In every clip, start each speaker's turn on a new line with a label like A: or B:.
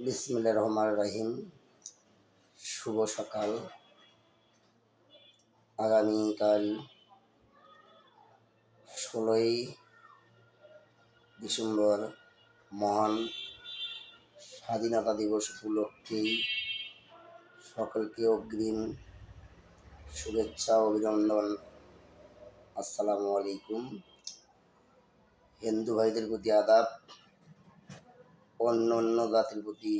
A: বিসমিল্লাহির রহমানির রহিম। শুভ সকাল। আগামীকাল 16ই ডিসেম্বর মহান স্বাধীনতা দিবস উপলক্ষেই সকলকে অগ্রিম শুভেচ্ছা ও অভিনন্দন। আসসালামু আলাইকুম। হিন্দু ভাইদের প্রতি আদাব, অন্য অন্য জাতির প্রতি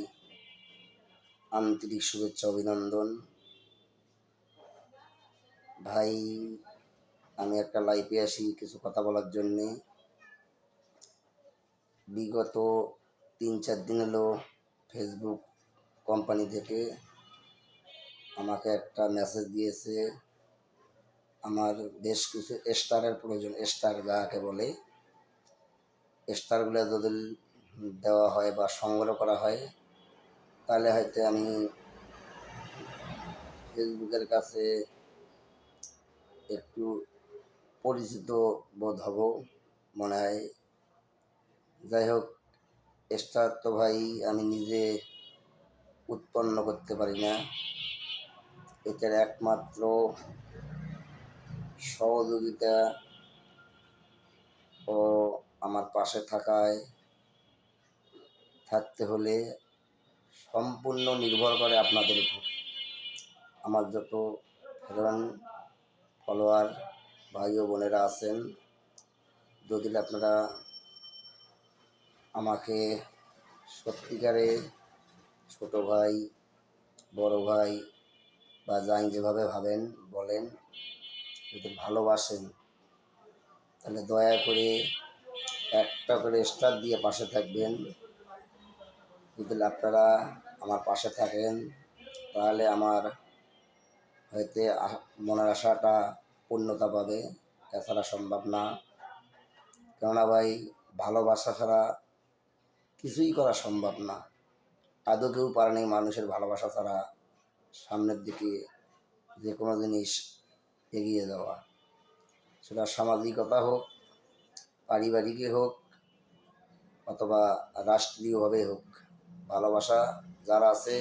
A: আন্তরিক শুভেচ্ছা অভিনন্দন। ভাই, আমি একটা লাইভে আসি কিছু কথা বলার জন্যে। বিগত 3-4 দিন হলো ফেসবুক কোম্পানি থেকে আমাকে একটা মেসেজ দিয়েছে। আমার বেশ কিছু স্টারের প্রয়োজন, স্টার যাকে বলে, স্টারগুলো যদি দেওয়া হয় বা সংগ্রহ করা হয় তাহলে হয়তো আমি ফেসবুকের কাছে একটু পরিচিত বোধ হব মনে হয়। যাই হোক, স্টার তো ভাই আমি নিজে উৎপন্ন করতে পারি না। এটার একমাত্র সহযোগিতা ও আমার পাশে থাকতে হলে সম্পূর্ণ নির্ভর করে আপনাদের উপর। আমার যত ফ্রেন্ড ফলোয়ার ভাই ও বোনেরা আছেন, যদি আপনারা আমাকে সত্যিকারে ছোট ভাই, বড় ভাই বা যাই যেভাবে ভাবেন বলেন, যদি ভালোবাসেন তাহলে দয়া করে একটা করে স্টার দিয়ে পাশে থাকবেন। যদি আপনারা আমার পাশে থাকেন তাহলে আমার হয়তো মনের আশাটা পূর্ণতা পাবে, এছাড়া সম্ভব না। কেননা ভাই, ভালোবাসা ছাড়া কিছুই করা সম্ভব না। আদৌ কেউ পারেনি মানুষের ভালোবাসা ছাড়া সামনের দিকে যে কোনো জিনিস এগিয়ে যাওয়া, সেটা সামাজিকতা হোক, পারিবারিকে হোক অথবা রাষ্ট্রীয়ভাবে হোক। ভালোবাসা যারা আছে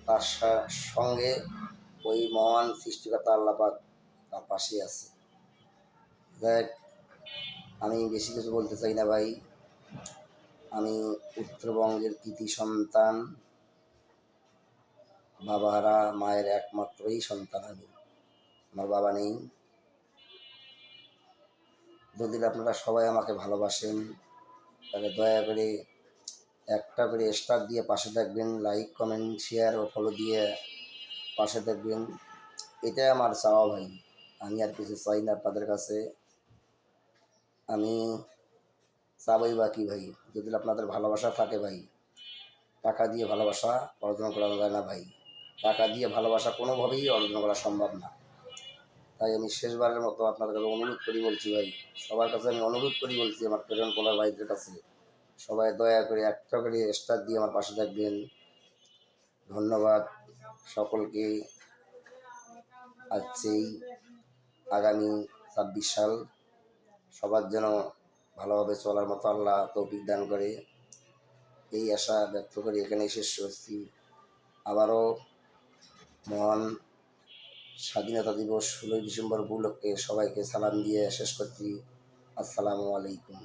A: তার সঙ্গে ওই মহান সৃষ্টিকর্তা আল্লাহ পাক তার পাশে আছে। দেখ, আমি বেশি কিছু বলতে চাই না ভাই। আমি উত্তরবঙ্গের কৃতি সন্তান, বাবাহারা মায়ের একমাত্রই সন্তান আমি। আমার বাবা নেই। যদি আপনারা সবাই আমাকে ভালোবাসেন তাহলে দয়া করে একটা করে স্টার দিয়ে পাশে থাকবেন, লাইক কমেন্ট শেয়ার ও ফলো দিয়ে পাশে থাকবেন। এটাই আমার চাওয়া ভাই। আমি আর কিছু চাই না আপনাদের কাছে। আমি চাবই বা কি ভাই, যদি আপনাদের ভালোবাসা থাকে ভাই। টাকা দিয়ে ভালোবাসা অর্জন করা যায় না ভাই। টাকা দিয়ে ভালোবাসা কোনোভাবেই অর্জন করা সম্ভব না। তাই আমি শেষবারের মতো আপনাদের কাছে অনুরোধ করি বলছি ভাই, সবার কাছে আমি অনুরোধ করি বলছি, আমার প্রেরণ করার ভাইদের কাছে, সবাই দয়া করে একটা করে স্টার দিয়ে আমার পাশে থাকবেন। ধন্যবাদ সকলকে। আজকেই আগামী 26 সাল সবার যেন ভালোভাবে চলার মতো আল্লাহ তৌফিক দান করে, এই আশা ব্যক্ত করে এখানেই শেষ করছি। আবারও মহান স্বাধীনতা দিবস 16ই ডিসেম্বর উপলক্ষে সবাইকে সালাম দিয়ে শেষ করছি। আসসালামু আলাইকুম।